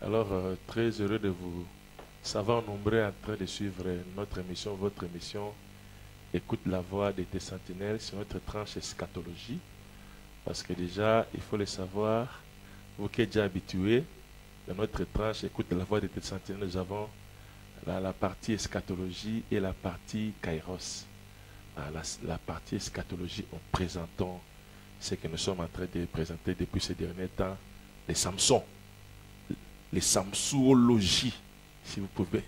Alors, très heureux de vous savoir nombreux en train de suivre notre émission, votre émission Écoute la voix de tes sentinelles sur notre tranche eschatologie. Parce que déjà, il faut le savoir, vous qui êtes déjà habitués, dans notre tranche Écoute la voix de tes sentinelles, nous avons la partie eschatologie et la partie kairos. La partie eschatologie, en présentant ce que nous sommes en train de présenter depuis ces derniers temps, les Samsons. Les samsologies, si vous pouvez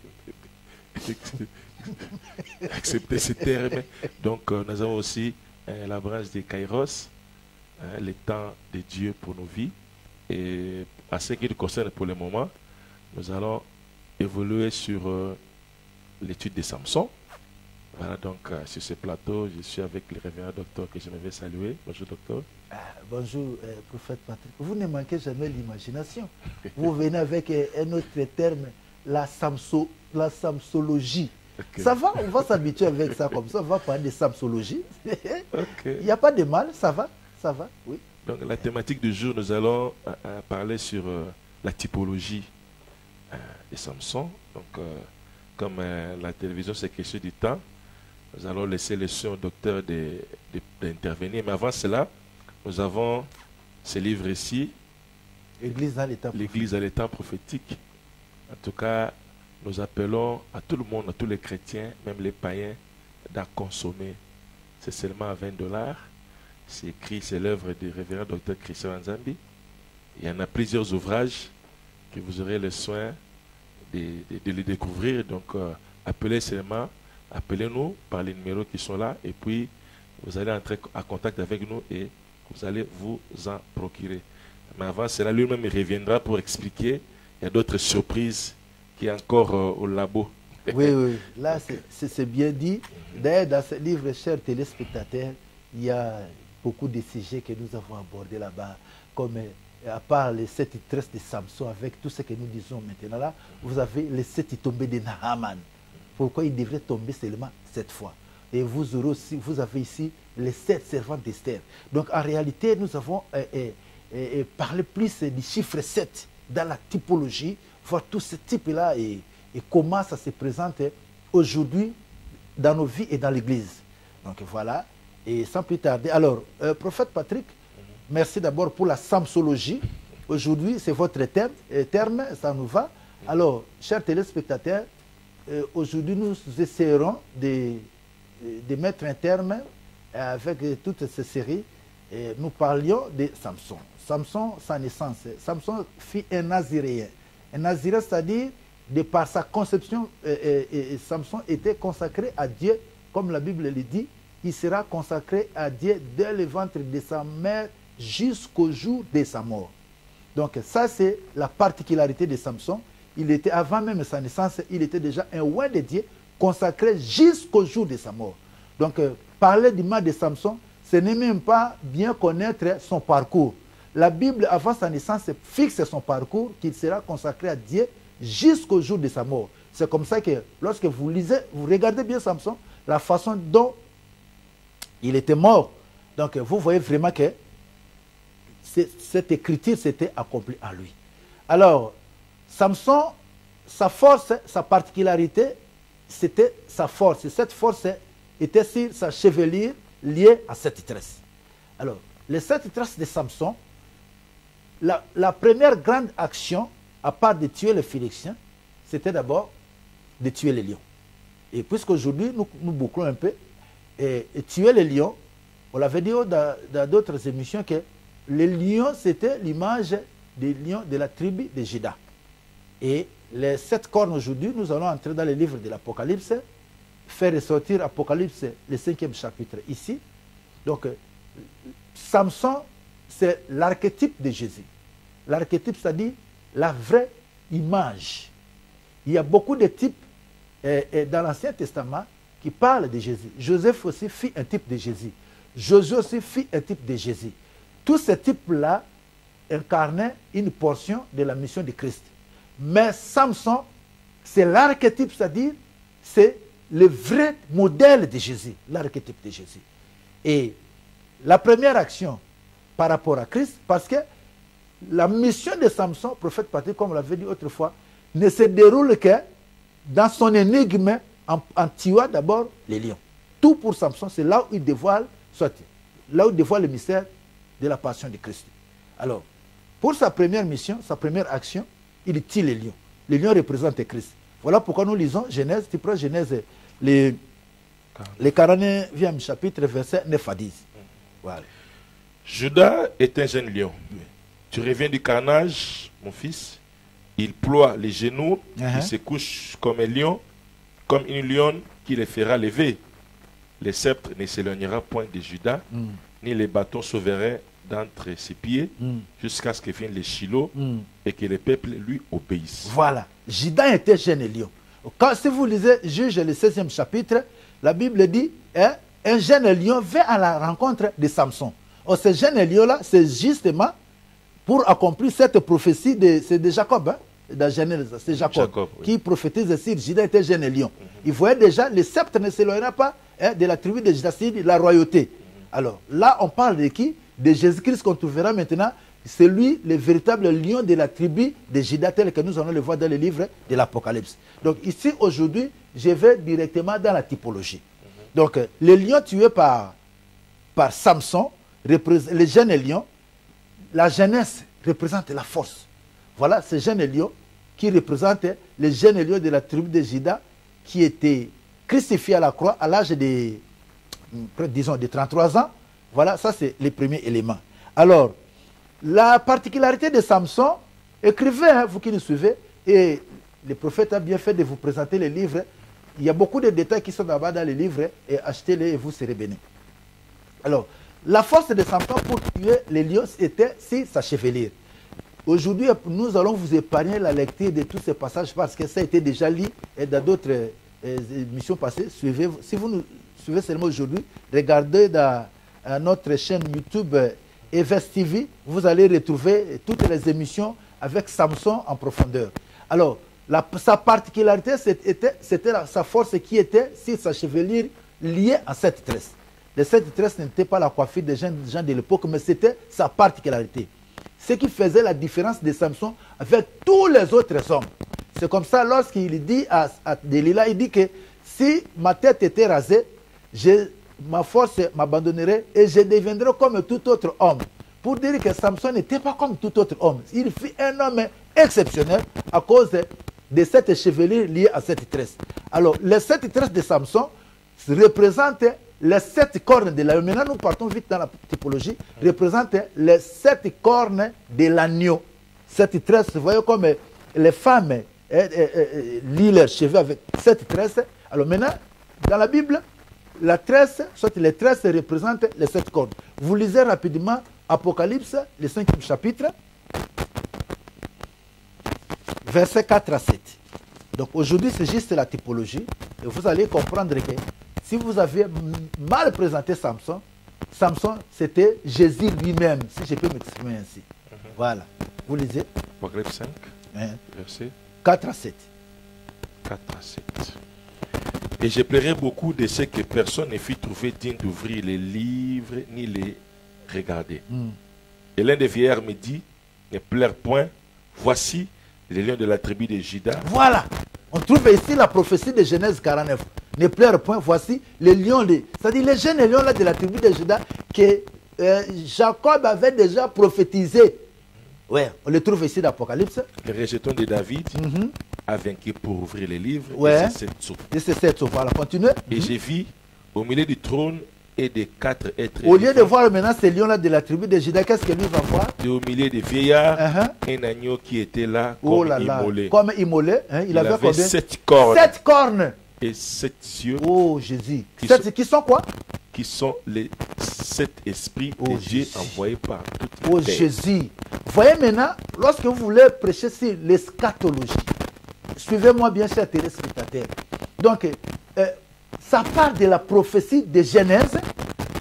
accepter ce terme. Donc, nous avons aussi la branche des Kairos, les temps de Dieu pour nos vies. Et à ce qui nous concerne pour le moment, nous allons évoluer sur l'étude des Samsons. Voilà, donc sur ce plateau, je suis avec le révérend docteur que je vais saluer. Bonjour docteur. Bonjour, prophète Patrick. Vous ne manquez jamais l'imagination. Vous venez avec un autre terme, la samsologie. Okay. Ça va, on va s'habituer avec ça comme ça. On va parler de samsologie. Okay. Il n'y a pas de mal, ça va, oui. Donc la thématique du jour, nous allons parler sur la typologie des Samsons. Donc, comme la télévision, c'est question du temps, nous allons laisser le soin au docteur d'intervenir. Mais avant cela, nous avons ce livre ici, L'Église à l'état prophétique. En tout cas, nous appelons à tout le monde, à tous les chrétiens, même les païens, d'en consommer. C'est seulement à $20. C'est écrit, c'est l'œuvre du révérend docteur Christian Nzambi. Il y en a plusieurs ouvrages que vous aurez le soin de les découvrir. Donc, appelez-nous par les numéros qui sont là, et puis vous allez entrer en contact avec nous et vous allez vous en procurer. Mais avant cela, lui-même reviendra pour expliquer. Il y a d'autres surprises qui est encore au labo. Oui, là c'est bien dit. D'ailleurs, dans ce livre, chers téléspectateurs, il y a beaucoup de sujets que nous avons abordés là-bas, comme à part les 7 tresses de Samson, avec tout ce que nous disons maintenant là, vous avez les 7 tombées de Naaman. Pourquoi il devrait tomber seulement 7 fois? Et vous avez ici les 7 servantes d'Esther. Donc en réalité, nous avons parlé plus du chiffre 7 dans la typologie, voir tout ce type-là et comment ça se présente aujourd'hui dans nos vies et dans l'Église. Donc voilà, et sans plus tarder. Alors, prophète Patrick, merci d'abord pour la samsologie. Aujourd'hui, c'est votre terme, ça nous va. Alors, chers téléspectateurs, aujourd'hui, nous essaierons de mettre un terme avec toute cette série. Nous parlions de Samson. Samson, sa naissance. Samson fut un Naziréen. Un Naziréen, c'est-à-dire, de par sa conception, Samson était consacré à Dieu, comme la Bible le dit. Il sera consacré à Dieu dès le ventre de sa mère jusqu'au jour de sa mort. Donc ça, c'est la particularité de Samson. Il était, avant même sa naissance, il était déjà un roi de Dieu, consacré jusqu'au jour de sa mort. Donc, parler du mal de Samson, ce n'est même pas bien connaître son parcours. La Bible, avant sa naissance, fixe son parcours, qu'il sera consacré à Dieu jusqu'au jour de sa mort. C'est comme ça que, lorsque vous lisez, vous regardez bien Samson, la façon dont il était mort. Donc, vous voyez vraiment que cette écriture s'était accomplie en lui. Alors, Samson, sa force, sa particularité, c'était sa force. Et cette force était sur sa chevelure liée à 7 tresses. Alors, les 7 tresses de Samson, la première grande action, à part de tuer les Phéniciens, c'était d'abord de tuer les lions. Et puisqu'aujourd'hui, nous bouclons un peu, et tuer les lions, on l'avait dit dans d'autres émissions que les lions, c'était l'image des lions de la tribu de Juda. Et les 7 cornes aujourd'hui, nous allons entrer dans le livre de l'Apocalypse, faire ressortir Apocalypse, le 5e chapitre ici. Donc, Samson, c'est l'archétype de Jésus. L'archétype, c'est-à-dire la vraie image. Il y a beaucoup de types dans l'Ancien Testament qui parlent de Jésus. Joseph aussi fit un type de Jésus. Josué aussi fit un type de Jésus. Tous ces types-là incarnaient une portion de la mission de Christ. Mais Samson, c'est l'archétype, c'est-à-dire, c'est le vrai modèle de Jésus, l'archétype de Jésus. Et la première action par rapport à Christ, parce que la mission de Samson, prophète Patrick, comme on l'avait dit autrefois, ne se déroule que dans son énigme en tuant d'abord les lions. Tout pour Samson, c'est là où il dévoile, soit là où il dévoile le mystère de la passion de Christ. Alors, pour sa première mission, sa première action, il tue les lions. Les lions représentent Christ. Voilà pourquoi nous lisons Genèse, tu prends Genèse, les 49e chapitre, versets 9 à 10. Voilà. Judas est un jeune lion. Tu reviens du carnage, mon fils. Il ploie les genoux, il se couche comme un lion, comme une lionne qui les fera lever. Le sceptre ne s'éloignera point de Judas, ni les bâtons souverains d'entre ses pieds, jusqu'à ce que viennent les Shiloh et que le peuple lui obéisse. Voilà. Judas était jeune lion. Quand, si vous lisez Juge, le 16e chapitre, la Bible dit, hein, un jeune lion va à la rencontre de Samson. Or, ce jeune lion-là, c'est justement pour accomplir cette prophétie de Jacob, hein, dans Genèse, c'est Jacob qui prophétise sur Judas était jeune lion. Il voyait déjà, le sceptre ne s'éloignera pas, hein, de la tribu de Judas, c'est la royauté. Alors là, on parle de qui? De Jésus-Christ qu'on trouvera maintenant. C'est lui, le véritable lion de la tribu de Judas, tel que nous allons le voir dans le livre de l'Apocalypse. Donc ici, aujourd'hui, je vais directement dans la typologie. Donc, le lion tué par Samson, le jeune lion, la jeunesse représente la force. Voilà ce jeune lion qui représente le jeune lion de la tribu de Juda qui était crucifié à la croix à l'âge de, disons, de 33 ans. Voilà, ça c'est le premier élément. Alors, la particularité de Samson, écrivez, hein, vous qui nous suivez, et le prophète a bien fait de vous présenter les livres. Il y a beaucoup de détails qui sont là-bas dans les livres, et achetez-les et vous serez bénis. Alors, la force de Samson pour tuer les lions était si sa chevelure. Aujourd'hui, nous allons vous épargner la lecture de tous ces passages parce que ça a été déjà lu et dans d'autres émissions passées. Suivez, si vous nous suivez seulement aujourd'hui, regardez dans notre chaîne YouTube Evest TV, vous allez retrouver toutes les émissions avec Samson en profondeur. Alors, sa particularité, c'était sa force qui était sur sa chevelure liée à cette tresse. Les sept tresses n'étaient pas la coiffure des gens de l'époque, mais c'était sa particularité. Ce qui faisait la différence de Samson avec tous les autres hommes. C'est comme ça, lorsqu'il dit à Delilah, il dit que si ma tête était rasée, ma force m'abandonnerait et je deviendrais comme tout autre homme. Pour dire que Samson n'était pas comme tout autre homme. Il fut un homme exceptionnel à cause de cette chevelure liée à cette tresse. Alors, les 7 tresses de Samson représentent les 7 cornes de l'agneau. Maintenant, nous partons vite dans la typologie. Représente les 7 cornes de l'agneau. Cette tresse, vous voyez comme les femmes lient leurs cheveux avec 7 tresses. Alors maintenant, dans la Bible, la tresse, soit les tresses représentent les 7 cornes. Vous lisez rapidement Apocalypse, le 5e chapitre, versets 4 à 7. Donc aujourd'hui, c'est juste la typologie. Et vous allez comprendre que si vous avez mal présenté Samson, Samson, c'était Jésus lui-même, si je peux m'exprimer ainsi. Voilà. Vous lisez Apocalypse 5, verset 4 à 7. 4 à 7. Et je plairai beaucoup de ce que personne ne fut trouvé digne d'ouvrir les livres ni les regarder. Et l'un des vieillards me dit, ne pleure point, voici les lions de la tribu de Juda. Voilà. On trouve ici la prophétie de Genèse 49. Ne pleure point, voici les lions, c'est-à-dire les jeunes lions là de la tribu de Juda que Jacob avait déjà prophétisé. Ouais, on les trouve ici dans l'Apocalypse. Le rejeton de David a vaincu pour ouvrir les livres. Ouais. Et c'est 7 sauts. Voilà, continuez. Et j'ai vu au milieu du trône et des 4 êtres. Au lieu de voir maintenant ces lions là de la tribu de Juda, qu'est-ce que lui va voir? Et au milieu des vieillards, un agneau qui était là comme immolé. Comme immolé. Hein, il avait combien? 7 cornes. 7 cornes. Et 7 yeux. Oh Jésus. Qui sont quoi? Qui sont les 7 esprits de Dieu envoyés par toute la terre. Jésus. Voyez maintenant, lorsque vous voulez prêcher sur l'eschatologie, suivez-moi bien, chers téléspectateurs. Donc, ça part de la prophétie de Genèse,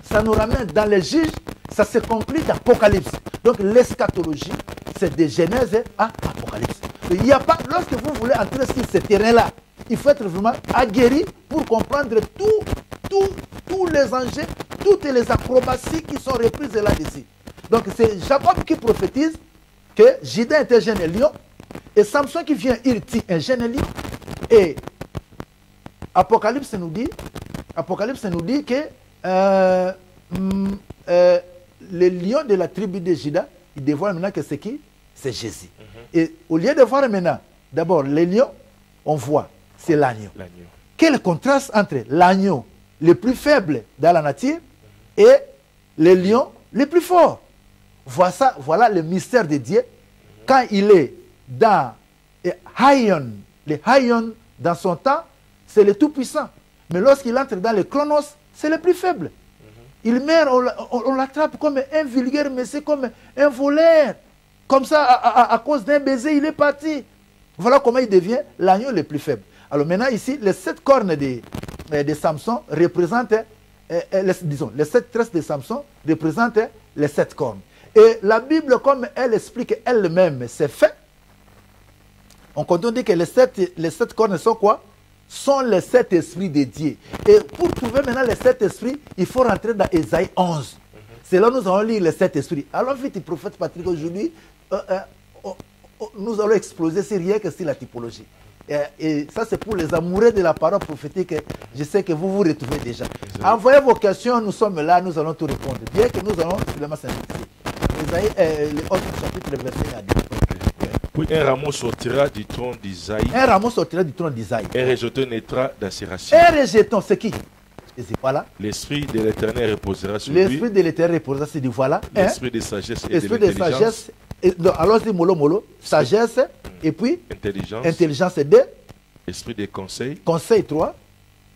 ça nous ramène dans les Juges, ça se conclut d'Apocalypse. Donc, l'eschatologie, c'est de Genèse à Apocalypse. Il n'y a pas, lorsque vous voulez entrer sur ce terrain-là, il faut être vraiment aguerri pour comprendre tous les enjeux, toutes les acrobaties qui sont reprises là-dessus. Donc c'est Jacob qui prophétise que Juda était jeune lion, et Samson qui vient, il tue un jeune lion. Et Apocalypse nous dit que le lion de la tribu de Juda, il dévoile maintenant que c'est qui? C'est Jésus. Et au lieu de voir maintenant, d'abord, les lions, on voit, c'est l'agneau. Quel contraste entre l'agneau le plus faible dans la nature et les lions les plus forts. Voilà le mystère de Dieu. Quand il est dans le Haïon, dans son temps, c'est le tout-puissant. Mais lorsqu'il entre dans le Chronos, c'est le plus faible. Il meurt, on l'attrape comme un vulgaire, mais c'est comme un voleur. Comme ça, à cause d'un baiser, il est parti. Voilà comment il devient l'agneau le plus faible. Alors maintenant, ici, les 7 cornes de Samson représentent, disons, les 7 tresses de Samson représentent les 7 cornes. Et la Bible, comme elle explique elle-même ses faits, on dit que les 7 cornes sont quoi? Sont les 7 esprits de Dieu. Et pour trouver maintenant les 7 esprits, il faut rentrer dans Ésaïe 11. C'est là que nous allons lire les 7 esprits. Alors vite, prophète Patrick, aujourd'hui, nous allons exploser, c'est rien que sur la typologie. Et ça, c'est pour les amoureux de la parole prophétique. Je sais que vous vous retrouvez déjà. Envoyez vos questions, nous sommes là, nous allons tout répondre. Bien que nous allons simplement synthétiser. Les autres chapitres, verset à 10. Oui, un rameau sortira du tronc d'Isaïe. Un rameau sortira du tronc d'Isaïe. Un rejeton naîtra dans ses racines. Un rejeton, c'est qui? Et c'est pas là. L'esprit de l'Éternel reposera sur lui. L'esprit de l'Éternel reposera sur lui. Voilà. L'esprit de sagesse et l'esprit de sagesse. Alors, c'est mollo. Sagesse. Et puis, intelligence 2. Esprit de conseil. Conseil 3.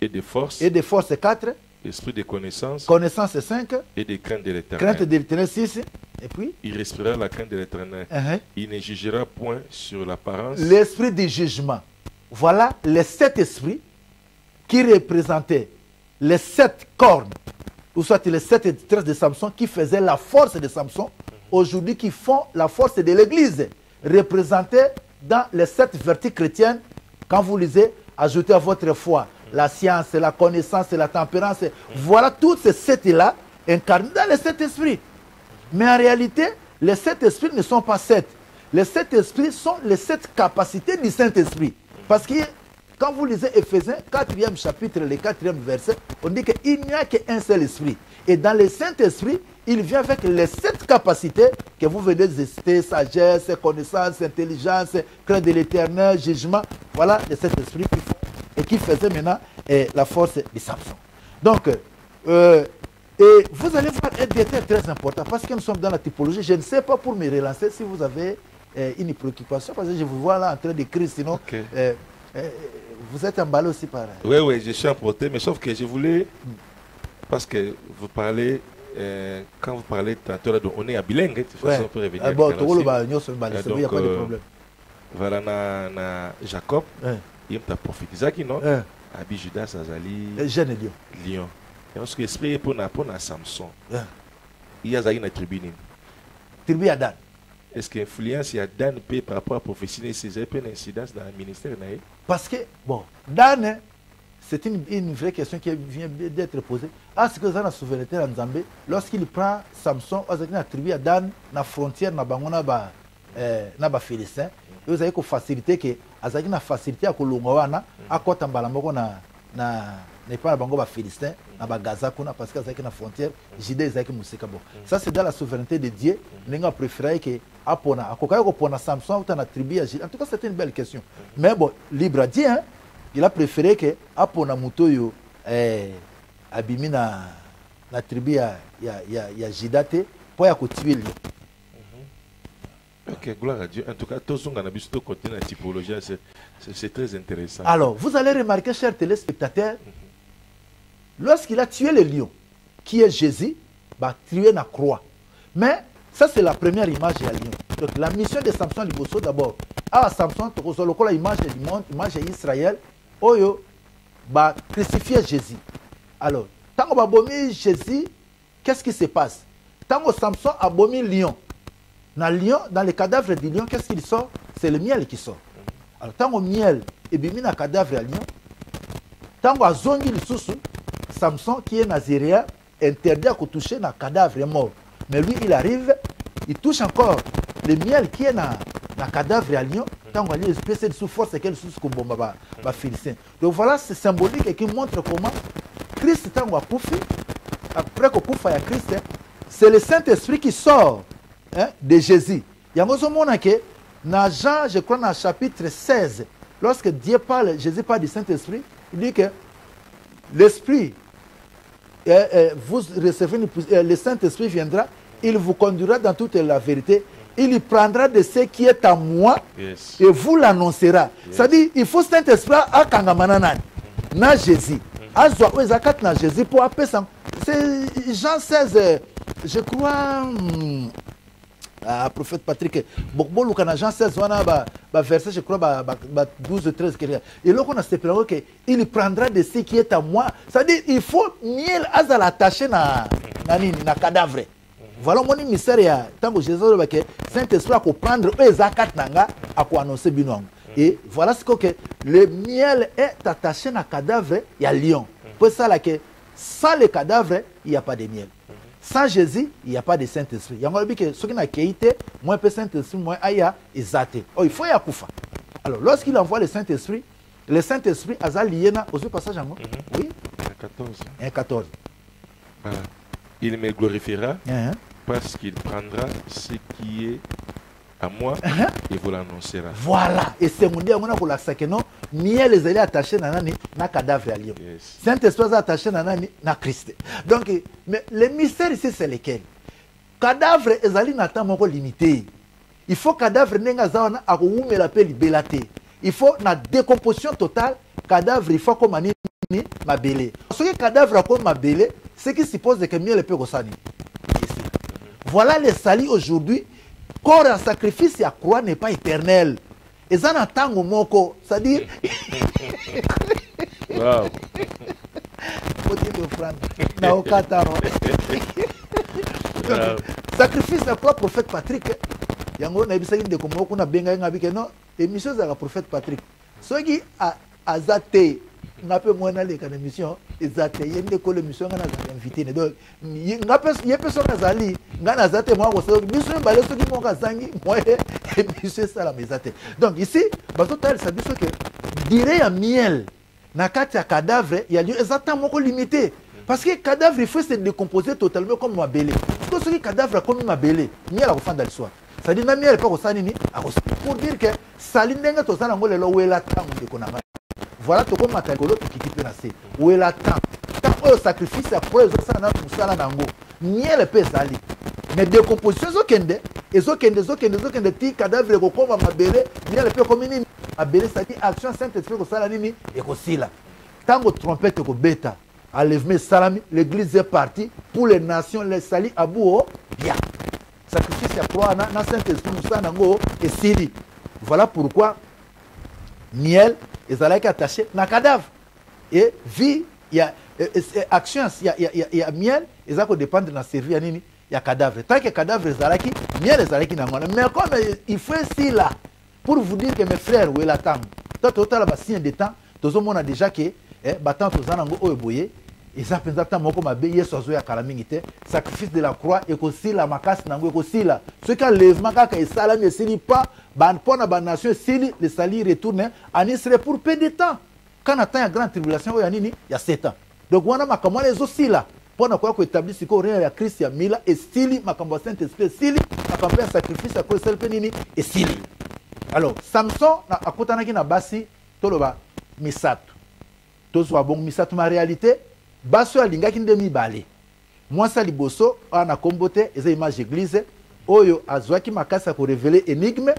Et de force. Et de force 4. Esprit de connaissance. Connaissance 5. Et de crainte de l'Éternel. Crainte de l'Éternel 6. Et puis, il respirera la crainte de l'Éternel. Il ne jugera point sur l'apparence. L'esprit du jugement. Voilà les 7 esprits qui représentaient les 7 cornes, ou soit les 7 tresses de Samson qui faisaient la force de Samson, aujourd'hui qui font la force de l'Église, représentées dans les 7 vertus chrétiennes. Quand vous lisez, ajoutez à votre foi la science, la connaissance, la tempérance. Voilà toutes ces 7-là incarnées dans les 7 esprits. Mais en réalité, les 7 esprits ne sont pas 7. Les 7 esprits sont les 7 capacités du Saint-Esprit. Parce que quand vous lisez Éphésiens, 4e chapitre, le 4e verset, on dit qu'il n'y a qu'un seul esprit. Et dans le Saint-Esprit, il vient avec les 7 capacités que vous venez de citer: sagesse, connaissance, intelligence, crainte de l'Éternel, jugement. Voilà les 7 esprits qui font et qui faisaient maintenant la force de Samson. Donc, et vous allez voir un détail très important, parce que nous sommes dans la typologie. Je ne sais pas, pour me relancer, si vous avez une préoccupation, parce que je vous vois là en train d'écrire, sinon vous êtes emballé aussi par... Oui, je suis emporté, mais sauf que je voulais, parce que vous parlez, quand vous parlez tantôt, là, on est à bilingue, de toute façon, on peut revenir. Bon, il n'y a pas de problème. Voilà, na Jacob, il t'a prophétisé, non? Abi Judas Azali. Jeune lion. Et on se explique pour Samson. Il y a une tribu. Tribu à Dan. Est-ce que l'influence a Dan par rapport à la prophétie, c'est une incidence dans le ministère? Parce que, bon, Dan, c'est une vraie question qui vient d'être posée. Est-ce que dans la souveraineté en Zambie, lorsqu'il prend Samson, il a tribu à Dan, dans la frontière, dans les Philistins, vous avez une facilité que azaki na facilité ya kolonga wana akota mbala moko na pas bango ba Philistin na ba Gaza kuna, parce que azaki na frontière Judée ezaki musika bon. Ça c'est dans la souveraineté de Dieu. Nenga préféré que apona akoka ko pona Samson ou na tribu ya Juda. En tout cas, c'est une belle question. Mais bon, libre à Dieu, hein, il a préféré que apona mutoyo abimi na tribu ya Juda te pour ya ko tuer lui. Ok, gloire à Dieu. En tout cas, tout ce qu'on a vu sur le côté de la typologie, c'est très intéressant. Alors, vous allez remarquer, chers téléspectateurs, lorsqu'il a tué le lion, qui est Jésus, bah, tué la croix. Mais ça, c'est la première image du lion. Donc, la mission de Samson Liboso, d'abord, à Samson, tu as l'image du monde, l'image d'Israël, Oyo, bah, crucifier Jésus. Alors, quand on a abomi Jésus, qu'est-ce qui se passe? Quand Samson a abomi le lion, dans le cadavre du lion, qu'est-ce qu'il sort? C'est le miel qui sort. Alors, tant que le miel est mis dans le cadavre du lion, tant que Zongi Lisusu, Samson, qui est naziréen, interdit à toucher dans le cadavre mort. Mais lui, il arrive, il touche encore le miel qui est dans le cadavre à lion, tant qu'on a l'espèce de sous force, c'est quelle sous combat philistin. Donc voilà, c'est symbolique et qui montre comment Christ, tant qu'on a pouffé, après qu'on pouffe à Christ, c'est le Saint-Esprit qui sort de Jésus. Il y a un moment que dans Jean, je crois, dans le chapitre 16, lorsque Dieu parle, Jésus parle du Saint-Esprit, il dit que l'Esprit, vous recevez le Saint-Esprit viendra, il vous conduira dans toute la vérité, il prendra de ce qui est à moi et vous l'annoncera. C'est-à-dire, il faut Saint-Esprit à Kangamananan, na Jésus. À Jésus pour appeler ça. C'est Jean 16, je crois. Prophète Patrick, beaucoup de Jean 16, verset, je crois, 12, 13. Et là, on a cette parole qu'il prendra de ce qui est à moi. C'est-à-dire, il faut miel à l'attacher dans le cadavre. Voilà mon mystère. Tant que Jésus a dit Saint-Esprit pour prendre eux zakat nanga à quoi annoncer binong. Et voilà ce que le miel est attaché dans le cadavre, il y a lion. Pour ça là que sans le cadavre, il n'y a pas de miel. Sans Jésus, il n'y a pas de Saint-Esprit. Il y a que ceux qui n'ont quitté, moins peu Saint-Esprit, moins aya exaté. Oh, il faut y akoufa. Alors lorsqu'il envoie le Saint-Esprit a lié aux autres passages en oui. 14. 14. Il me glorifiera. Parce qu'il prendra ce qui est à moi et vous l'annoncera. Voilà. Et c'est mon dieu, on a pour la sakéno, miel les allés attachés dans le cadavre à Lyon. Saint-Esprit attaché dans le Christ. Donc, mais le mystère ici, c'est lequel? Cadavre les allés n'attendent mon limité. Il faut cadavre n'enga zaona à oume la paix libélaté. Il faut la décomposition totale. Cadavre, il faut comme ma belé. Ce que cadavre comme ma belé, c'est qui suppose que miel peut gosani. Voilà les salis aujourd'hui. Corps en sacrifice et à croix n'est pas éternel. Et ça n'attend au moko. C'est-à-dire. Wow. Sacrifice à croix, prophète Patrick. Il y a un épisode de comment on a bien gagné. Non, émission de la prophète Patrick. Ceux qui a zaté. On a peu moins d'aller dans l'émission. Exact. Il y a une école d'émission qui a invité. Donc, il y a personne qui a dit, il y a zaté moi aussi. Mission balé ceux qui m'ont gagné. Moi, émission ça la zaté. Donc ici, bateau ça dit que dirait un miel. Na katia cadavre, il y a lieu exactement limité. Parce que cadavre il faut se décomposer totalement comme ma belé. Parce que ce cadavre comme ma belé, miel a refait dans le soir. Ça dit na miel pas au sanini, pour dire que salindenga to sana ngole lo wela tango de konama. Voilà tout comme matakolo qui quitte penasé. Où est la temps? Tant au sacrifice après les autres pour ça nango. Miel peut sali. Mais décomposition zokende, zokende ti cadavre ko comme ma belé, miel peut comme ni ma belé ça dit action Saint-Esprit ko sala nini et ko sila. Tango trompette ko beta, enlèvement salami, l'église est partie pour les nations les sali abou bien. Sacrifice à croix na Saint-Esprit ça nango et sili. Voilà pourquoi miel et ça est attaché dans le cadavre. Et vie, il y a action, il y a miel, et ça dépend de la servir, il y a cadavre. Tant que cadavre est là, miel est là. Mais comme il faut ici là, pour vous dire que mes frères, où est la temps, toi, tu as signe de temps, tout le monde a déjà que, battant tout ça, et ça fait temps, moi, comme ma béie, sozo ya calamité, sacrifice de la croix, et aussi la macasse, nango, et aussi là. Ce qui a lèvement, et salam, et s'il pas, pour la nation, si le sali retourne, il serait pour peu de temps. Quand on attend la grande tribulation, il y a 7 ans. Donc, on a les aussi là. Pour qu'on établisse ce qu'il y a Christ, il y a Mila, et Sili, ma Saint-Esprit, Sili, ma sacrifice à cause de Penini, et Sili. Alors, Samson, à côté de la basi, Toloba, Misatu. Tout soit bon, Misatu, ma réalité, Basso a l'ingaki ndemi balé. Moi, ça liboso, on a comboté, et c'est image d'église. Oyo, Azwaki Makasa pour révéler l'énigme.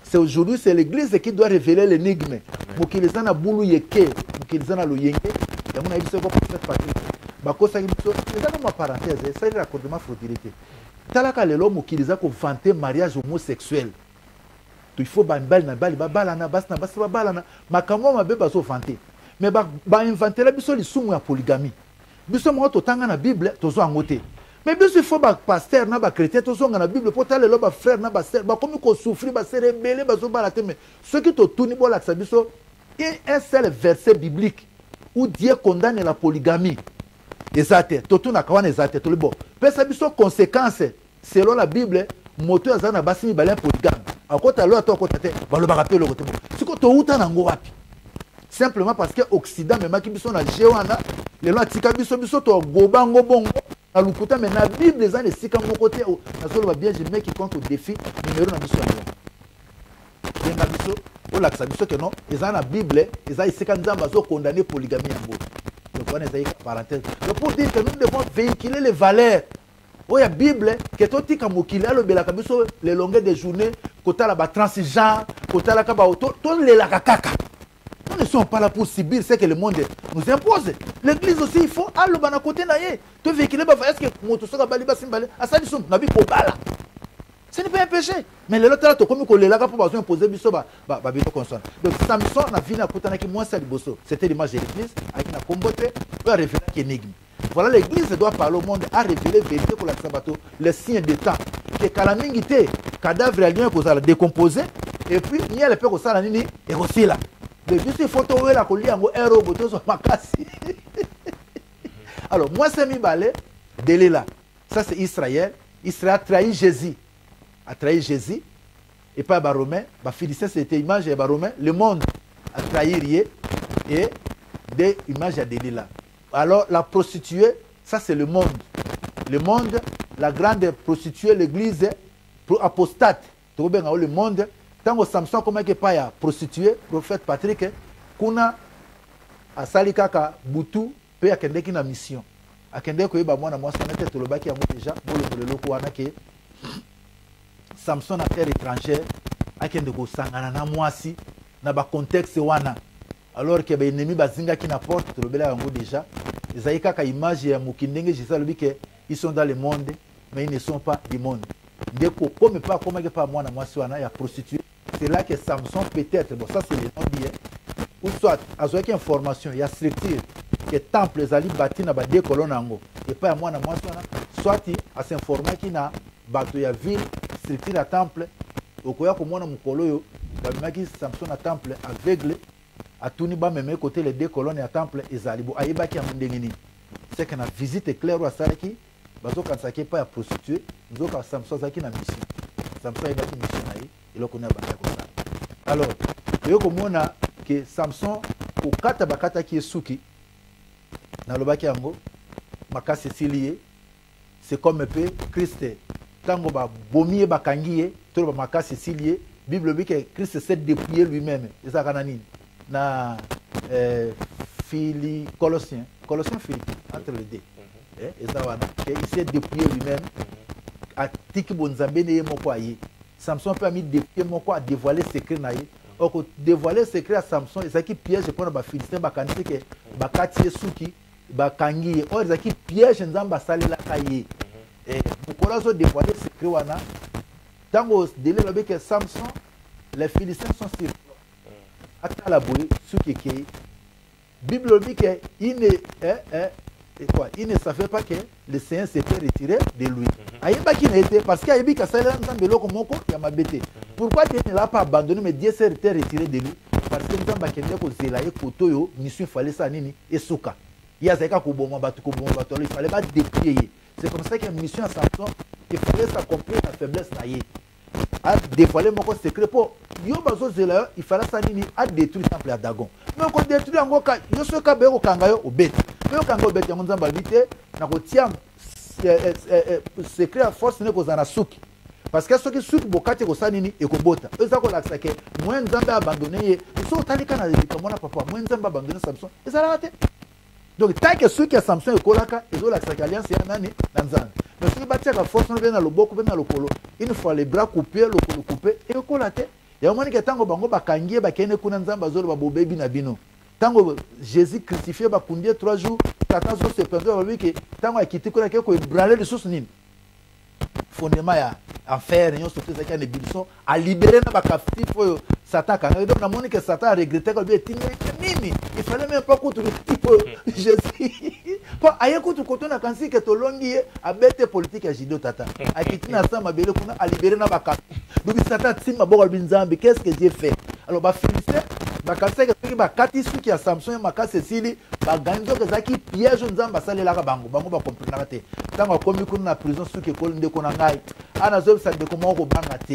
C'est aujourd'hui, c'est l'église qui doit révéler l'énigme. Pour qu'ils aient un boulot yeke, pour qu'ils aient un loyenke. Et on a dit ce que prophète Patrick. Bako ça, c'est dans ma parenthèse, ça est raccordement fraudirité. Talaka le l'homme qui les a vanté mariage homosexuel. Il faut banbal na bali babalana basna basna babalana. Makamo mabe baso vanté. Mais ba inventer la biso li sumu ya polygamie. Biso mo to tanga na Bible to zo angote. Mais bien sûr, il faut que pasteur, na chrétien, tout ça dans la Bible, pour aller là, frère, na sœur, comme qu'on souffre, se rebeller, mais ce qui te tourne, il y a un seul verset biblique où Dieu condamne la polygamie. Exact. Tout le monde a exact. Tout le bon. Mais ça, conséquence, selon la Bible, moto azana basi mi balin polygame akota lo ato akota te balobaka pe lokote bo siko to uta nango wapi simplement parce que Occident même qui biso na jewana les lois tika biso to gobango bongo na lukuta mais na Bible za ne sika ngo côté na solo ba bien je mets qui compte au défi numéro na biso ya na biso o la sa biso que non eza na Bible eza isika nzamba zo condamner polygamie yango donc on est parenthèse donc pour dire que nous devons véhiculer les valeurs o ya Bible que to tika mokili alobela ka biso les longueurs de journée kotala ba transgenre kotala ka ba to lela kaka. Nous ne sommes pas là pour subir ce que le monde nous impose. L'église aussi, il faut aller à côté naïe. Tu véhiculer, est-ce que motosoka baliba simbale, asali som nabi kobala. Ce n'est pas un péché. Mais le l'autre là, tu comme qu'on est là pour besoin imposer biso ba bito consonne. Donc Samson na vina kotana ki moi ça liboso. C'était l'image de l'église avec na comboté, pour révéler qui énigme. Voilà, l'église doit parler au monde à révéler vérité pour la sabato, les signes des temps. Que calamité, cadavre alien pour ça décomposer et puis il y a le père au ça nini et aussi là. Depuis photo où la colis en héros boto sur ma casse. Alors moi c'est mi balé délai là. Ça c'est Israël. Israël a trahi Jésus. A trahi Jésus. Et pas les Romains. Les Philistins c'était image des Romains. Le monde a trahi Rié et des images à délai là. Alors la prostituée, ça c'est le monde. Le monde, la grande prostituée, l'église apostate. Tu vois bien le monde. Tant que Samson comment que pas ya prostituée, prophète Patrick, kuna asali kaka butu pe akende ki na mission. Akende ko yeba mwana mwasi na tete lobaki yango déjà bolo bolelo ko wana ke Samson na terre étrangère akende ko sangana na mwasi na ba contexte wana. Alors que ba ennemi bazinga ki na porte lobela yango déjà. Ezai kaka image ya mukindenge Jésus lobi ke ils sont dans le monde mais ils ne sont pas du monde. Ndeko comme pas comment que pas mwana mwasi wana ya prostituée. C'est là que Samson peut-être, bon ça c'est le nom bien, ou soit, à ce qu'il y a information, il y a structure, que temple, les alliés bâtis dans des colonnes en haut, et pas à moi, soit à s'informer qu'il y a bateau, il y a ville, structure à temple, au cas où moi, mon colo, il Samson à temple aveugle, à tout niveau, même côté les deux colonnes à temple, et alliés, bon, aïe, qui a mon déni. C'est qu'on a visité clair ou à ça qui, bateau quand ça qui est pas à prostituer, nous avons Samson qui a mission. Samson est bâti mission aïe. Il comme ça. Alors, il y a que Samson, au kata bakata qui est souki, dans le baki ango, makasi silié, c'est comme un peu Christ. Tango ba bomier bakangié, tout le makasi silié, Bible dit que Christ s'est dépouillé lui-même. Et ça kanani na Colossiens Philippiens entre les deux. Et ça va, il s'est dépouillé lui-même. A tiki bonzambe ne yemo kwa yi. Samson peut mis depuis mon quoi dévoiler secret naïe. Or dévoiler secret à Samson, ils qui piège pour les Philistins bakanti que bakati souki bakangi. Or ils qui piège nzamba sali la kaye. Et pour qu'on dévoiler secret wana. Tango délai le que Samson, les Philistins sont sur. Ata la boue souki qui. Bible dit que il ne savait pas que le Seigneur s'était retiré de lui. Aïba qui n'était parce qu'il y a eu que ça pourquoi Dieu ne l'a pas abandonné mais Dieu s'est retiré de lui parce que nous avons zelaye kotoyo mission fallait ça nini et souka. Il y a zeka koboma batu il fallait pas dépouiller. C'est comme ça que mission à Samson il fallait s'accomplir la faiblesse naïe. A dévoiler mon secret pour yo bazo zelaye il fallait ça nini a détruire le temple à Dagon. Mais on détruire ngoka yo soka beko kangayo obet. Yo kangayo obet ya nzamba bité na kotia secret à force n'est qu'aux anasuki. Parce que ceux qui souffrent bokate ko sanini et ko bota. Eux ça ko laksa ke moins nzamba abandonné ils sont talika na comme na papa moins nzamba abandonné Samson. Et ça raté. Donc tant que ceux qui Samson et kolaka ils ont laksa alliance ya nani na nzamba. Mais ceux qui batia la force na loboko na lokolo. Une fois les bras coupés, le col coupé et ko laté. Ya moni ke tango bango bakangie bakene kuna nzamba zolo ba bobebi na bino. Tango Jésus crucifié ba kundie 3 jours, 14 jours c'est perdu ba que tango a quitté ko ko branler de source nini. Fondement ya affaire nyo surtout ça qui a des bilsons à libérer na ba captif Satan quand donc na moni que Satan a regretté que bien nini il fallait même pas contre Jésus pas aye contre koto na kansi que to longi a bête politique à Jido tata a quitté na ça mabele kuna a libérer na ba captif donc Satan tima boko binzambi qu'est-ce que Dieu fait alors ba Philistins bakasa ke bakati suki ya Samson makase sili baganzo ke zaki piège nzamba salela ka bango ba comprendre te tango komi kuna na prison suki ko ndeko na ngai anazo ça de comment ko banga te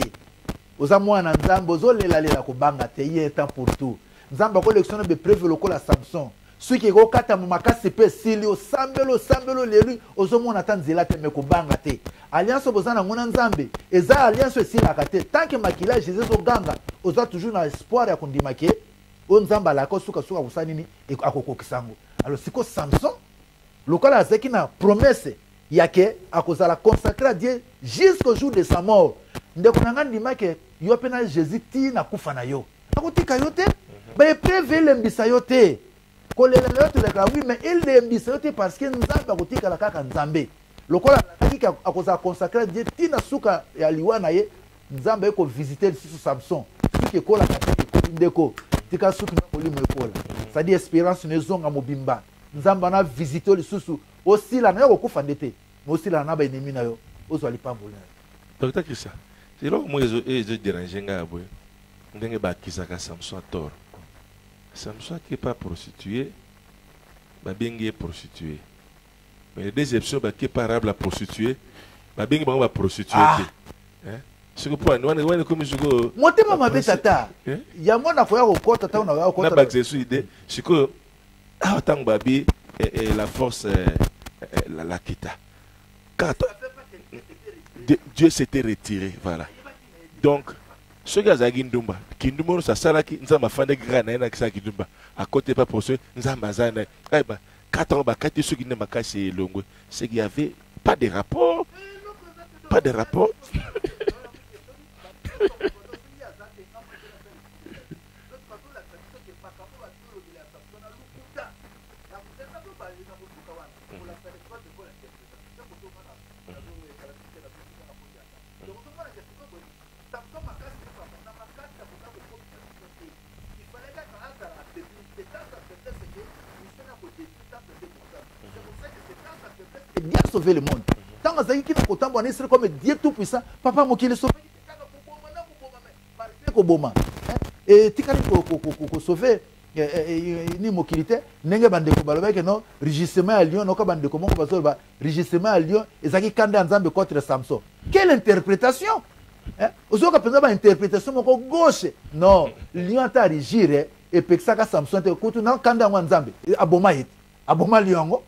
oza mwana nzambe ozolela lela ko banga te il est temps pour tout nzambe collection be prévu lokola Samson ceux qui ko kata makasi pe sili osambelo lelu ozomona tanzela te me ko banga te alliance bozana ngona nzambe eza alliance sila kate tant que makila Jésus zo ganga oza toujours na espoir ya kondima ke o nzamba la ko suka kusanini akokokisango alors siko Samson lokola azeki na promesse yake akozala consacré à Dieu jusqu'au jour de sa mort ndeko nanga ndima ke yo pena Jésus ti na kufa na yo akotika yo te ba prévu lembisa yo te kolela yo te la oui mais il lembisa yo te parce que nzamba akotika la kaka nzambe lokola akika akozala consacré à Dieu ti na suka ya liwa na ye nzamba eko visiter sous Samson suki kola kati ndeko tika suki na kolimo ekola ça dit espérance nezonga mobimba nzamba na visiter le susu aussi la na yo kokufa ndete aussi la na ba ennemi na yo ozo alipambola Docteur Christian c'est là moi je déranger nga boy ndenge ba kisaka Samson tort Samson qui est pas prostitué ba bengi prostitué mais les déceptions ba qui est pas la prostituée ba bengi ba prostitué hein ce que pour nous comme je go motema mabe tata ya mona foya kokota ta na kokota na ba jesu idée c'est que tant babi et la force la quitta quand Dieu s'était retiré voilà donc ce gars a Kindumba Kindumba ça sala qui nzamba fande grana na kisa Kindumba à côté pas pour ce nzamba zana ba 4 ans ba 4 ceux qui ne m'a cassé longue c'est qu'il y avait pas de rapport Dieu a sauvé le monde. Tant que Zaki qui n'a serait comme Dieu tout puissant, papa moi qui le sauve. Et Tikari ko sauver ni mokilité nenge bande ko baloba que non régissement à Lyon noka bande ko moko bazoba régissement à Lyon ezaki kanda nzambe contre Samson. Quelle interprétation? Ozoka penza ba interprétation moko gauche. Non, Lyon ta régir et pexaka Samson te kutu na kanda nzambe aboma hit. Aboma Lyon.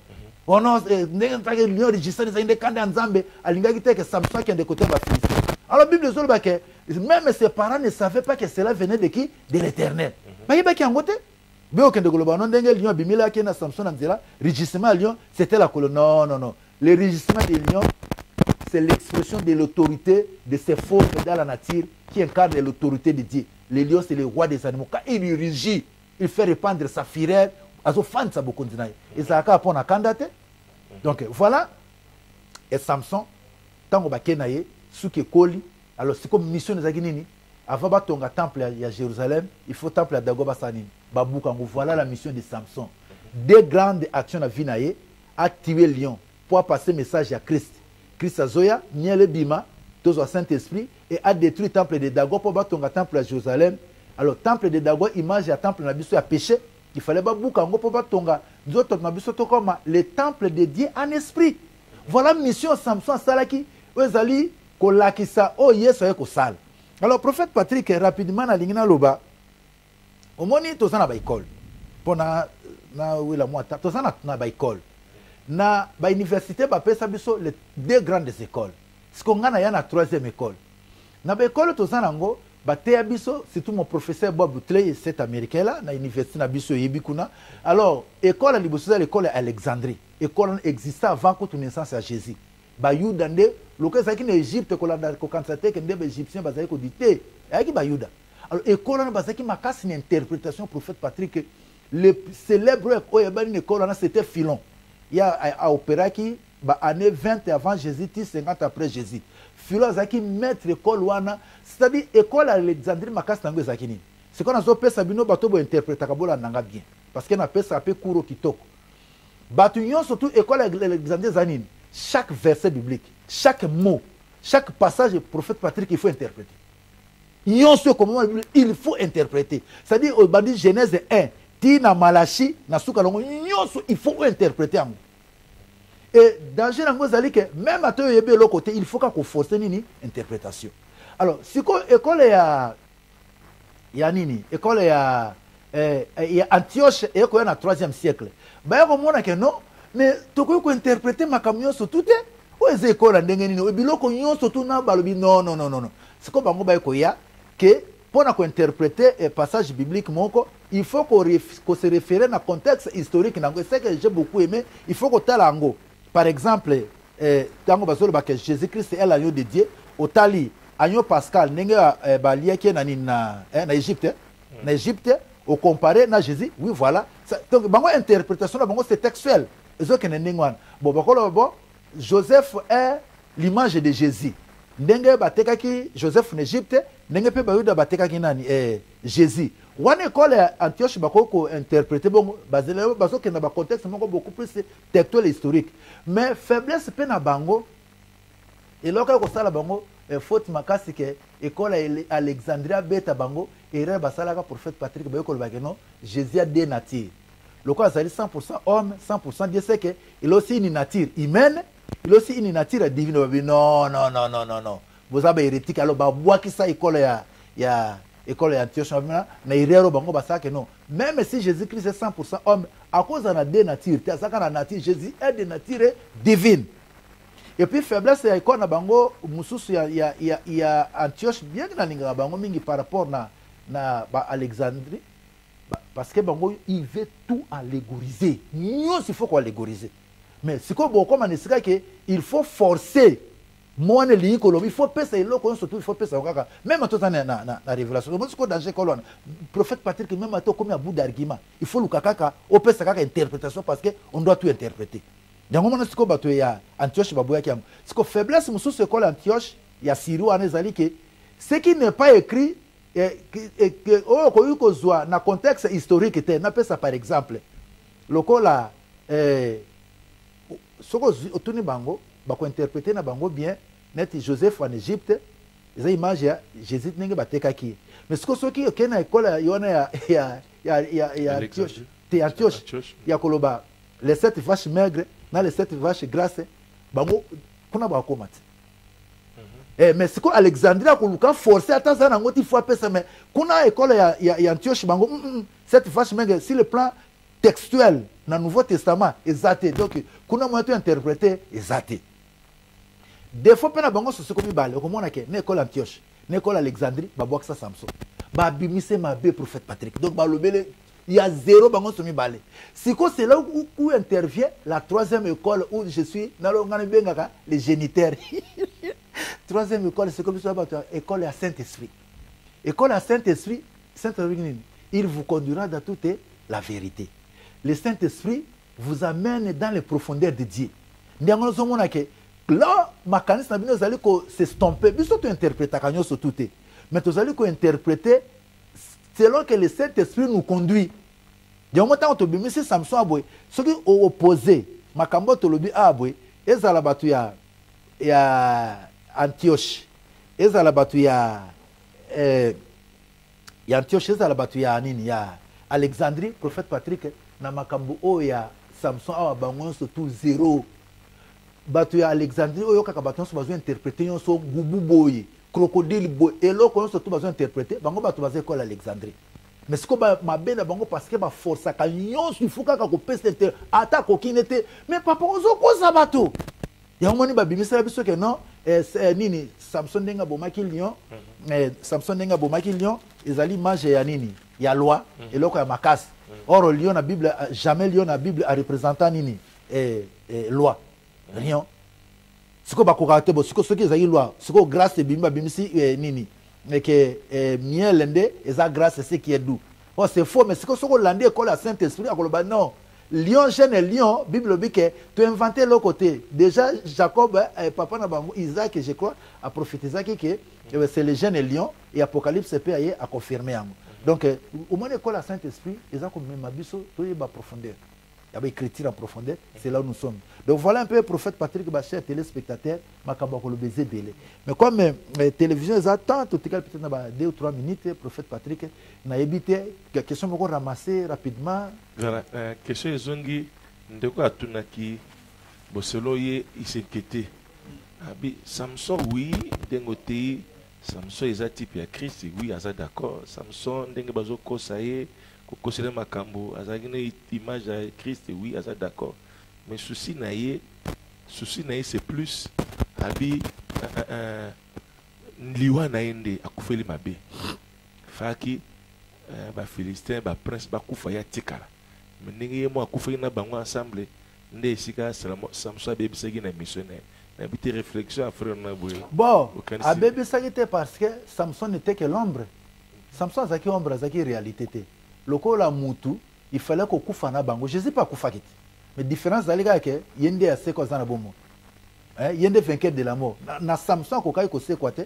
Oh non, Lyon registré des kanda nzambe alingaki te que Samson qui est de côté ba fils. Alors la Bible dit que même ses parents ne savaient pas que cela venait de qui? De l'Éternel. Baïba qui en côté. Béo kende goloba non dengue Lyon bimila qui na Samson anzela régissement à Lyon, c'était la colonne. Non. Le régissement de Lyon, c'est l'expression de l'autorité de ces forces dans la nature qui incarnent l'autorité de Dieu. Le lion, c'est le roi des animaux. Quand il rugit, il fait répandre sa fureur. Azo fan sa bokondinaye. Et ça a pour na kandate. Donc voilà. Et Samson, tango bakenaye, suke koli. Alors c'est comme mission de Zaginini. Avant batonga temple à Jérusalem, il faut temple à Dagoba Sanini. Baboukango, voilà la mission de Samson. Deux grandes actions à Vinaye, activer Lyon pour passer message à Christ. Christ Azoya, Niele Bima, tous au Saint-Esprit, et a détruit le temple de Dago pour batonga temple à Jérusalem. Alors temple de Dago, image à temple Nabiso à péché. Il fallait baboukango pour batonga. D'autres Nabiso comme le temple de Dieu en esprit. Voilà la mission Samson Salaki. Ozali kolakisa o yeso eko sal. Alors prophète Patrick rapidement na lingina loba. Omoni tozana ba école. Pona na wila mwata tozana na ba école. Na ba université ba pesa biso les deux grandes écoles. Skongana ya na troisième école. Na ba école tozana ngo ba teya biso surtout mon professeur Bob Tley cet américain là na université na biso yebikuna. Alors école à liboso l'école à Alexandrie. École existait avant que naissance à Jésus. Bayuda nde loka qui en Égypte ko landa ko kansate que ndebe égyptien bazali ko dité ayaki bayuda. Alors école na bazaki makasi une interprétation prophète Patrick le célèbre oyebani école na c'était Philon. Il y a à opéra qui ba année 20 avant Jésus 50 après Jésus. Philon zaki maître école wana c'est-à-dire école à Alexandrie makasi tango zakini. C'est qu'on a zo pesa bino bato bo interpréter kabola nanga bien parce que na pesa pe kuro kitoko. Batu nyon surtout école à Alexandrie zanini. Chaque verset biblique, chaque mot, chaque passage du prophète Patrick, il faut interpréter. Il faut interpréter. C'est-à-dire, au bandi Genèse 1, Tina Malachi, il faut interpréter. Et danger dans les que même à l'autre côté, il faut qu'on force une interprétation. Alors, si l'école il y a nini, l'école il y a Antioche et l'école dans le 3e siècle. Ben on que non, mais tu peux interpréter ma camion sur tout ou les écoles en dengenino et biloko nyon surtout na balobi non. C'est comme bango ba koya que pour interpréter un passage biblique moko, il faut qu'on se réfère dans le contexte historique. C'est que j'ai beaucoup aimé. Il faut qu'on talango. Par exemple, Jésus-Christ est l'agneau de Dieu. Au Tali, agneau Pascal, nenga balia qui est na Égypte, na Égypte, au comparé na Jésus. Oui, voilà. Donc, bango interprétation, bango c'est textuel. Bon, Joseph est l'image de Jésus. Ndenge batekaki Joseph en Égypte, ndenge pe bayuda batekaki nani Jésus. Wana école Antioche bakoko interpréter bon basé baso ke na ba contexte moko beaucoup plus textuel et historique. Mais faiblesse pe na bango et loka ko sala bango faute makasi ke école Alexandria beta bango erreur basala ka prophète Patrick bayoko bakeno Jésus a deux natures. Le corps est 100% homme, 100% Dieu sait que il a aussi une nature humaine. Il a aussi une nature divine. Non. Vous avez hérétique. Alors, bah, qui ça école école Antioche, na irero bango basa que non. Même si Jésus-Christ est 100% homme, à cause de la deux natures, la nature Jésus est de nature divine. Et puis faiblesse ya école na bango mususu ya Antioche bien que na linga bango mingi par rapport na Alexandrie. Parce que bango il veut tout allégoriser. Nous il faut qu'on allégoriser. Mais c'est comme on est que il faut forcer moi il faut passer l'eau surtout il faut passer même tout ça na révélation. Moi c'est danger colonne. Prophète Patrick même à comme un bout d'argument. Il faut le kaka au passer kaka interprétation parce que on doit tout interpréter. Donc on c'est comme bato ya Antioche baboya kiam. C'est que faiblesse musu c'est quoi Antioche ya Syrie anezali que ce qui n'est pas écrit que na contexte historique était na pesa par exemple lokola soko otuni bango bako interpréter na bango bien net Joseph en Égypte les images ya Jésus nenge batekaki mais ce qui ok na école yona ya Antioche ya koloba les 7 vaches maigres na les 7 vaches grasses bango kuna bako mati. Mais c'est quoi Alexandria kuluka forcer attends ça nango il faut appeler ça mais kuna école ya Antioche bango cette vache maigre sur le plan textuel dans le Nouveau Testament exacté donc kuna moyen to interpréter exacté des fois pena bango so comme balé comme on a que l'école Antioche l'école Alexandrie ba boxa Samson ba bimise ma be prophète Patrick donc ba lobele il y a zéro bango so mi balé c'est là où intervient la 3e école où je suis dans le ngana bengaka les géniteurs. 3e école c'est comme ça école à Saint-Esprit. École à Saint-Esprit, il vous conduira dans toute la vérité. Le Saint-Esprit vous amène dans les profondeurs de Dieu. Là, ma canisse n'a pas s'estomper, mais surtout interpréter tout. Mais vous allez interpréter selon que le Saint-Esprit nous conduit. Il y a un moment où tu as Samson Aboué, ce qui est opposé, ma cambo tolobi Aboué, et Zalabatu ya Antioche, et Zalabatu ya Antioche, et Zalabatu ya Anini, ya Alexandrie, prophète Patrick, na makambo o ya Samson awa bangon surtout zéro. Batu ya Alexandrie o yo kaka batu so besoin interpréter yon so gubu boy, crocodile boy, et là qu'on surtout besoin interpréter, bango batu baze école Alexandrie. Mais ce que ma belle bango parce que ma force à canyon il faut kaka ko peste attaque kokinete, mais papa ozo ko sabato. Ya moni ba bimisa biso que non nini Samson denga bomaki lion, Samson denga bomaki lion, ezali image ya nini ya loi et loko ya makasi. Or lion na Bible jamais lion na Bible a représentant nini loi. Rien. Ce que bakokate bo ce que ezali loi, ce que grâce bimba bimisi nini mais que miel lende eza grâce c'est qui est doux. Oh c'est faux mais ce que soko landé école à Saint-Esprit akoloba non. Lion jeune et lion Bible dit que tu as inventé l'autre côté. Déjà Jacob papa na bango Isaac je crois a prophétisé que c'est le jeune et lion et Apocalypse peut aller à confirmer. Donc au moins l'école à Saint-Esprit ils ont comme mabiso tout est bas profondeur. Il y a écriture en profondeur, c'est là où nous sommes. Donc voilà un peu le prophète Patrick Bachet, téléspectateur, mais comme télévision, ils attendent, peut-être 2 ou 3 minutes, le prophète Patrick, il a évité, question qu'on ramasse rapidement. Voilà, question est zongi, de quoi tunaki, Bon, selon lui, il s'inquiétait. Samson, oui, d'un côté, Samson est un type de Christ, oui, il est d'accord. Samson, d'un côté, Kosaye, Kokosele Makambo, il a une image de Christ, oui, il est d'accord. Mais souci naïe, c'est plus, Abi, Liwa naïnde, Akoufeli Mabe. Faki, Philistin, Prince, Bakoufaya Tikala. Mais n'ayez moi Akoufeli na bango ensemble, n'ayez sika Samson Bébé Segui na missionnaire. Une petite réflexion à faire. Bon, à Bébé Segui parce que Samson n'était que l'ombre. Samson a qui ombre, a qui réalité. Le corps la moutou, il fallait qu'on koufa na bango. Je sais pas koufa kit. Mais différence dans les gars que yende a se quoi na bomo. Yende vainqueur de la mort. Na Samson ko kai ko se quoi te.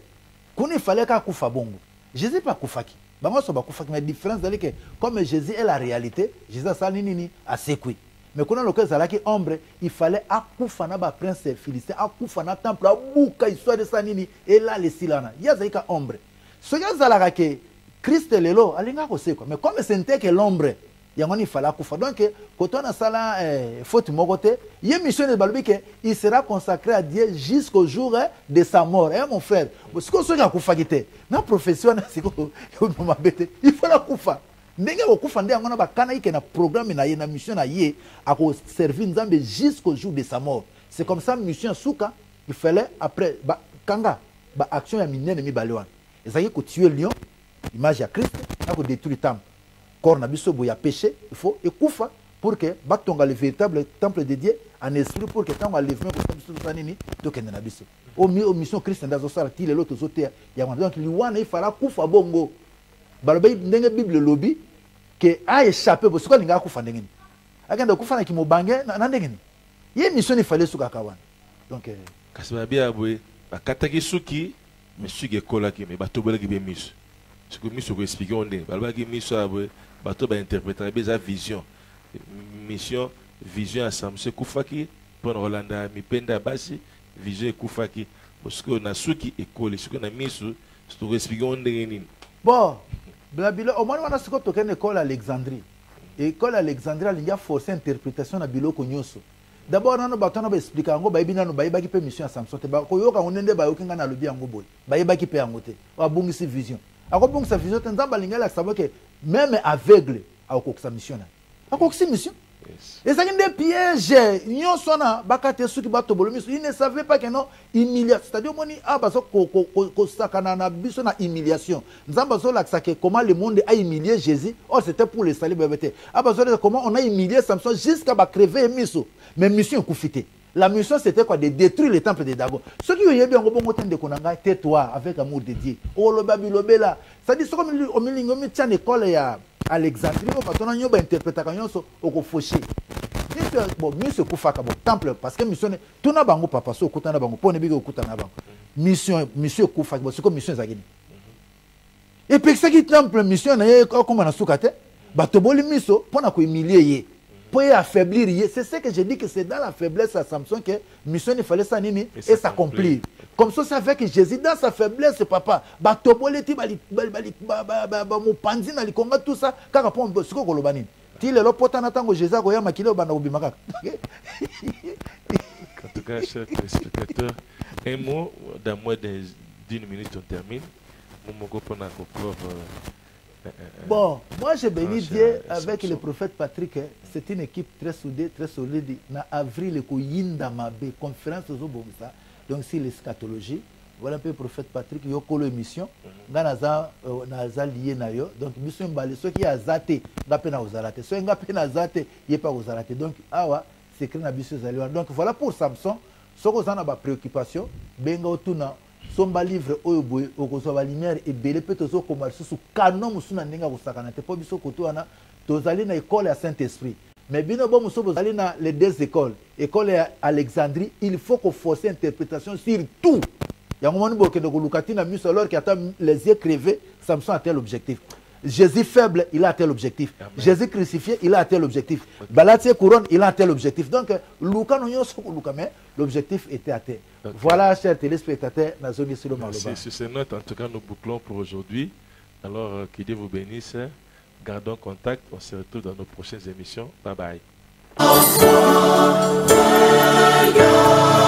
Qu'on il fallait qu'à koufa bongo. Je sais pas koufa ki. Bango so ba koufa ki mais différence dans les que comme Jésus est la réalité, Jésus ça nini a sekui. Mais quand on a le ombre, il fallait akufana ba prince philistin, akufana temple, abuka histoire de sanini, et là les silana. Il y a zaka ombre. Ce que zalaka que Christ lelo, alinga ko quoi. Mais comme c'était que l'ombre, il fallait akufa. Donc quand on a sala faute mogote, il y a mission de balbi que il sera consacré à Dieu jusqu'au jour de sa mort. Mon frère, ce que ce akufa kite, na profession c'est ko il faut akufa. Ndenge okufa nde ngona bakana ike na programme na ye na mission na ye ako servir Nzambe jusqu'au jour de sa mort. C'est comme ça mission souka il fallait après ba kanga ba action ya minene mi balewan. Ezaki ko tuer lion image ya Christ na ko détruire temple. Corps na biso bo ya péché, il faut ekufa pour que batonga le véritable temple de Dieu en esprit pour que tant enlèvement ko biso sanini to kende na biso. Au mission Christ ndazo sala ti lelo to zote ya donc liwana il fallait kufa bongo. Balobi ndenge Bible lobi que a échappé parce que linga kufa ndenge ni akenda kufa na kimobange na ndenge ni ye mission il fallait suka kawana donc kasaba bia boye bakataki suki mais suki ekola ki mais bato bolaki be miso ce que miso ko expliquer on ndenge balobaki miso aboye bato ba interpréter beza vision vision à Samson kufaki pour Rolanda mipenda basi vision kufaki parce que na suki ekole ce que na miso ce que expliquer on ndenge ni. Bon, Blabilo, au moins on a ce qu'on a école à Alexandrie. École à Alexandrie, il y a forcé interprétation à Bilo Konyoso. D'abord, on a expliqué en gros, baïbina no baïba qui peut mission à Samson. Koyoka on ende bayokinga na lobi en boy. Baïba qui peut en gote. Wa bungi si vision. Ako bungi sa vision, tenzamba lingala savoir que même aveugle a okoksa mission na. Akoksa mission. Et ça des pièges. Nyon sona bakate suki bato bolomiso. Il ne savait pas que non humiliation. C'est-à-dire moni baso ko sakana na biso na humiliation. Nzamba zo laksa que comment le monde a humilié Jésus. Oh c'était pour le salut bébé. Baso comment on a humilié Samson jusqu'à ba crever miso. Mais mission koufité. La mission c'était quoi? De détruire le temple de Dagon. Ceux qui ont eu bien bon temps de konanga tais-toi avec amour de Dieu. Oh le babilobe là. Ça dit ce comme au milieu mi tient école ya Alexandrie, on a une interprétation au fauché. Bon, mission kufaka bon temple parce que mission tout na bango papa so kutana bango pone bigo kutana bango. Mission kufaka c'est comme mission zagini. Et puis ça qui temple mission na comme na sukate, bato boli miso pona ko humilier ye. Pour affaiblir ye, c'est ce que je dis que c'est dans la faiblesse à Samson que mission il fallait ça nini et s'accomplir. Comme ça, c'est avec Jésus dans sa faiblesse, papa. Batoboleti mo panzi na likonga tout ça. Kaka pon siko kolobani. Ti le lopota na tango Jésus ko ya makilo bana obimaka. En tout cas, chers téléspectateurs, un mot dans moins d'une minute on termine. Mon pour encore. Bon, moi je bénis Dieu avec le prophète Patrick. C'est une équipe très soudée, très solide. Na avril ko yinda mabe conférence zo bongisa. Donc c'est l'eschatologie. Voilà un peu le prophète Patrick yokolo émission. Nganaza naza lié na yo. Donc mission mbali ceux qui a zaté ngape na ozalate. Ceux ngape na zaté yepa ozalate. Donc awa c'est écrit na biso zaliwa. Donc voilà pour Samson. Soko zana ba préoccupation benga otuna somba livre oyo boye okozo ba lumière et belé peut zo comme sous canon musuna ndinga kosakana te po biso koto wana tozali na école à Saint-Esprit. Mais bien bon muso bozali na les deux écoles, école à Alexandrie, il faut qu'on force interprétation sur tout. Il y a un moment où on a mis alors qu'il a les yeux crevés, Samson a tel objectif. Jésus faible, il a atteint l'objectif. Jésus crucifié, il a atteint l'objectif. Balatie couronne, il a atteint l'objectif. Donc, l'objectif était atteint. Okay. Voilà, chers téléspectateurs, sur ces notes, en tout cas, nous bouclons pour aujourd'hui. Alors, que Dieu vous bénisse. Gardons contact. On se retrouve dans nos prochaines émissions. Bye bye. God.